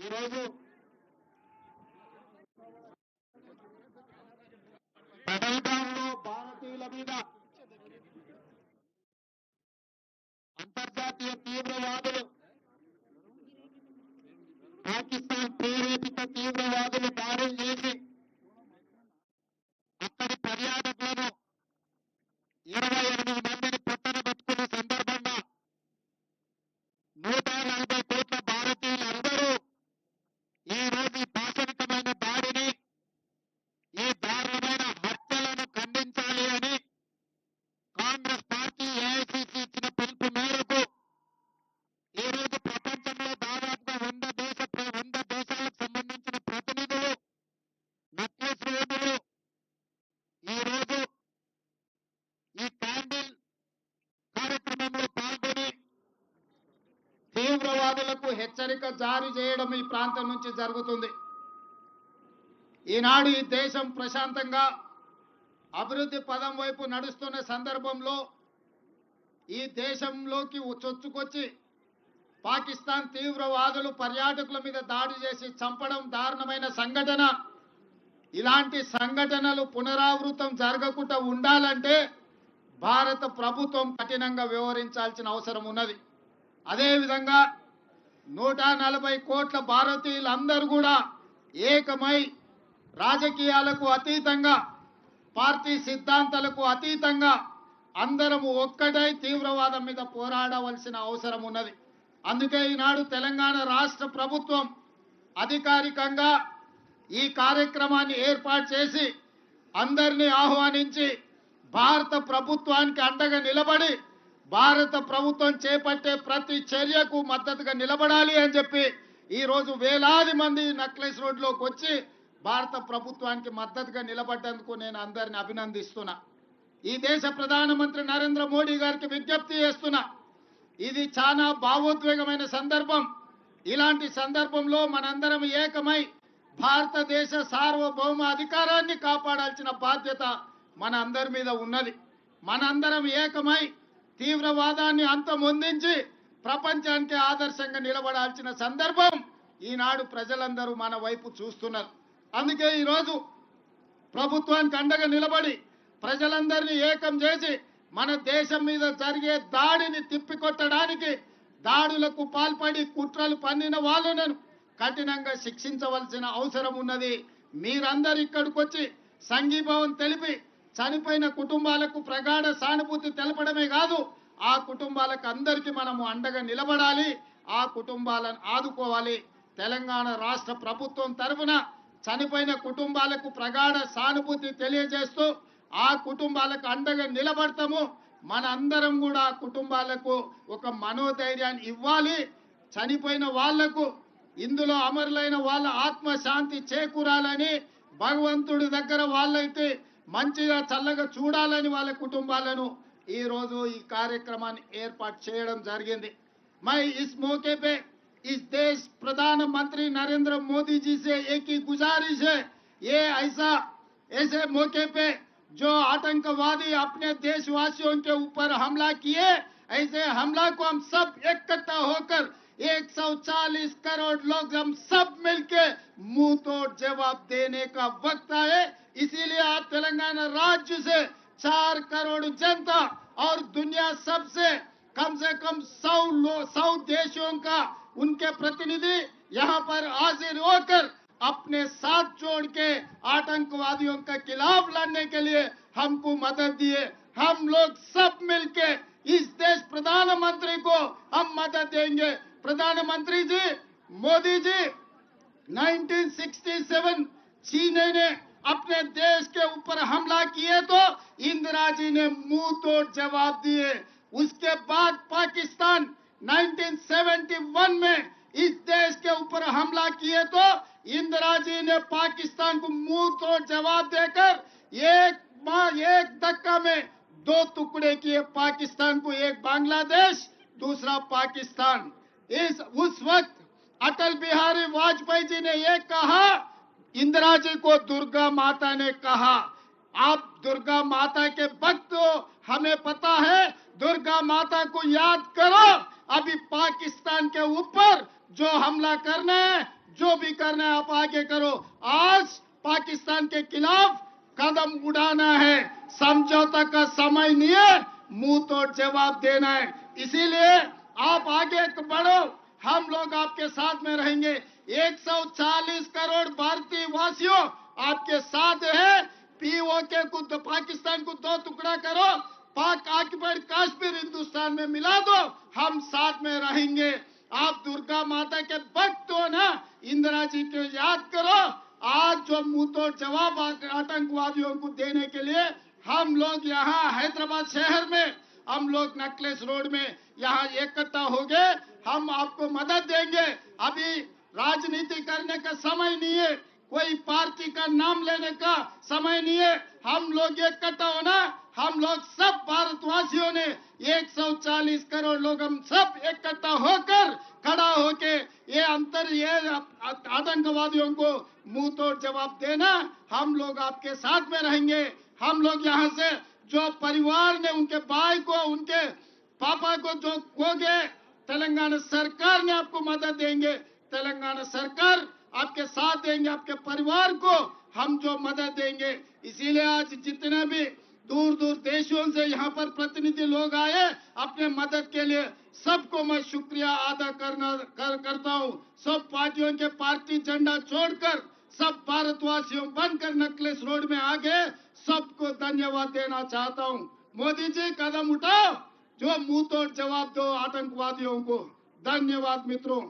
ఈరోజు పహల్గాంలో భారతీయుల మీద అంతర్జాతీయ తీవ్రవాదులు, పాకిస్తాన్ ప్రేరేపిత తీవ్రవాదులు దాడులు చేసి అక్కడి పర్యాటకులను 28 మందిని పొట్టన పెట్టుకున్న సందర్భంగా 140 కోట్ల భారతీయులందరూ ఈ రోజు ఈ పాశవికమైన దాడిని, ఈ దారుణమైన హత్యలను ఖండించాలి అని కాంగ్రెస్ పార్టీ ఏఐసిసి ఇచ్చిన పిలుపు మేరకు ఈ రోజు ప్రపంచంలో దాదాపుగా 100 దేశాలకు సంబంధించిన ప్రతినిధులు నెక్లెస్ రోడ్డులో ఈ రోజు ఈ క్యాండిల్ కార్యక్రమంలో పాల్గొని తీవ్రవాదులకు హెచ్చరిక జారీ చేయడం ఈ ప్రాంతం నుంచి జరుగుతుంది. ఈనాడు ఈ దేశం ప్రశాంతంగా అభివృద్ధి పదం వైపు నడుస్తున్న సందర్భంలో ఈ దేశంలోకి చొచ్చుకొచ్చి పాకిస్తాన్ తీవ్రవాదులు పర్యాటకుల మీద దాడి చేసి చంపడం దారుణమైన సంఘటన. ఇలాంటి సంఘటనలు పునరావృతం జరగకుండా ఉండాలంటే భారత ప్రభుత్వం కఠినంగా వ్యవహరించాల్సిన అవసరం ఉన్నది. అదేవిధంగా 140 కోట్ల భారతీయులందరూ కూడా ఏకమై రాజకీయాలకు అతీతంగా, పార్టీ సిద్ధాంతాలకు అతీతంగా అందరము ఒక్కటై తీవ్రవాదం మీద పోరాడవలసిన అవసరం ఉన్నది. అందుకే ఈనాడు తెలంగాణ రాష్ట్ర ప్రభుత్వం అధికారికంగా ఈ కార్యక్రమాన్ని ఏర్పాటు చేసి అందరినీ ఆహ్వానించి భారత ప్రభుత్వానికి అండగా నిలబడి భారత ప్రభుత్వం చేపట్టే ప్రతి చర్యకు మద్దతుగా నిలబడాలి అని చెప్పి ఈరోజు వేలాది మంది నెక్లెస్ రోడ్లోకి వచ్చి భారత ప్రభుత్వానికి మద్దతుగా నిలబడ్డందుకు నేను అందరిని అభినందిస్తున్నా. ఈ దేశ ప్రధానమంత్రి నరేంద్ర మోడీ గారికి విజ్ఞప్తి చేస్తున్నా. ఇది చాలా భావోద్వేగమైన సందర్భం. ఇలాంటి సందర్భంలో మనందరం ఏకమై భారతదేశ సార్వభౌమ అధికారాన్ని కాపాడాల్సిన బాధ్యత మన అందరి మీద ఉన్నది. మనందరం ఏకమై తీవ్రవాదాన్ని అంతమొందించి ప్రపంచానికి ఆదర్శంగా నిలబడాల్సిన సందర్భం ఈనాడు ప్రజలందరూ మన వైపు చూస్తున్నారు. అందుకే ఈరోజు ప్రభుత్వానికి అండగా నిలబడి ప్రజలందరినీ ఏకం చేసి మన దేశం మీద జరిగే దాడిని తిప్పికొట్టడానికి, దాడులకు పాల్పడి కుట్రలు పన్నిన వాళ్ళను కఠినంగా శిక్షించవలసిన అవసరం ఉన్నది. మీరందరూ ఇక్కడికి వచ్చి సంఘీభావం తెలిపి చనిపోయిన కుటుంబాలకు ప్రగాఢ సానుభూతి తెలపడమే కాదు, ఆ కుటుంబాలకు అందరికీ మనము అండగా నిలబడాలి, ఆ కుటుంబాలను ఆదుకోవాలి. తెలంగాణ రాష్ట్ర ప్రభుత్వం తరఫున చనిపోయిన కుటుంబాలకు ప్రగాఢ సానుభూతి తెలియజేస్తూ ఆ కుటుంబాలకు అండగా నిలబడతాము. మన అందరం కూడా ఆ కుటుంబాలకు ఒక మనోధైర్యాన్ని ఇవ్వాలి. చనిపోయిన వాళ్లకు, ఇందులో అమరులైన వాళ్ళ ఆత్మశాంతి చేకూరాలని, భగవంతుడి దగ్గర వాళ్ళైతే మంచిగా చల్లగా చూడాలని వాళ్ళ కుటుంబాలను ఈ రోజు ఈ కార్యక్రమాన్ని ఏర్పాటు చేయడం జరిగింది. मैं इस मौके पे इस देश प्रधानमंत्री नरेंद्र मोदी जी से एक ही गुजारिश है, ये ऐसे मौके पे जो आतंकवादी अपने देशवासियों के ऊपर हमला किए, ऐसे हमला को हम सब इकट्ठा होकर 140 करोड़ लोग हम सब मिलके मुंह तोड़ जवाब देने का वक्त आए। इसीलिए आज तेलंगाना राज्य से 4 करोड़ जनता और दुनिया सबसे कम 100 देशों का उनके प्रतिनिधि यहाँ पर हाजिर होकर अपने साथ जोड़ के आतंकवादियों के खिलाफ लड़ने के लिए हमको मदद दिए। हम लोग सब मिलके इस देश प्रधानमंत्री को हम मदद देंगे। प्रधानमंत्री जी मोदी जी 1967 चीन ने अपने देश के ऊपर हमला किए तो इंदिरा जी ने मुंह तोड़ जवाब दिए। उसके बाद पाकिस्तान 1971 में इस देश के ऊपर हमला किए तो इंदिरा जी ने पाकिस्तान को मुंह तोड़ जवाब देकर एक धक्का में 2 टुकड़े किए पाकिस्तान को, एक बांग्लादेश दूसरा पाकिस्तान। उस वक्त अटल बिहारी वाजपेयी जी ने ये कहा, इंदिरा जी को दुर्गा माता ने कहा, आप दुर्गा माता के भक्त हो, हमें पता है, दुर्गा माता को याद करो। अभी पाकिस्तान के ऊपर जो हमला करना है जो भी करना है आप आगे करो। आज पाकिस्तान के खिलाफ कदम उठाना है, समझौता का समय नहीं है, मुंह तोड़ जवाब देना है। इसीलिए आप आगे बढ़ो, हम लोग आपके साथ में रहेंगे। 140 करोड़ भारतीय वासियों आपके साथ है। पीओके को पाकिस्तान को दो टुकड़ा करो, पाक ऑक्युपाइड कश्मीर हिंदुस्तान में मिला दो, हम साथ में रहेंगे। आप दुर्गा माता के भक्त हो ना, इंदिरा जी को याद करो। आज जो मुंह तोड़ जवाब आतंकवादियों को देने के लिए हम लोग यहाँ हैदराबाद शहर में, हम लोग नेकलेस रोड में यहाँ इकट्ठा हो गए। हम आपको मदद देंगे। अभी राजनीति करने का समय नहीं है, कोई पार्टी का नाम लेने का समय नहीं है। हम लोग इकट्ठा होना, हम लोग सब भारतवासियों ने 140 करोड़ लोग हम सब इकट्ठा होकर खड़ा होके ये आतंकवादियों को मुंह तोड़ जवाब देना। हम लोग आपके साथ में रहेंगे। हम लोग यहाँ से जो परिवार ने उनके भाई को, उनके पापा को जो खो गए, तेलंगाना सरकार ने आपको मदद देंगे। तेलंगाना सरकार आपके साथ देंगे, आपके परिवार को हम जो मदद देंगे। इसीलिए आज जितने भी दूर दूर देशों से यहाँ पर प्रतिनिधि लोग आए अपने मदद के लिए, सबको मैं शुक्रिया अदा करता हूँ। सब पार्टियों के पार्टी झंडा छोड़कर सब भारतवासियों बनकर नेकलेस रोड में आ गए, सबको धन्यवाद देना चाहता हूँ। मोदी जी कदम उठाओ, जो मुंह तोड़ जवाब दो आतंकवादियों को। धन्यवाद मित्रों।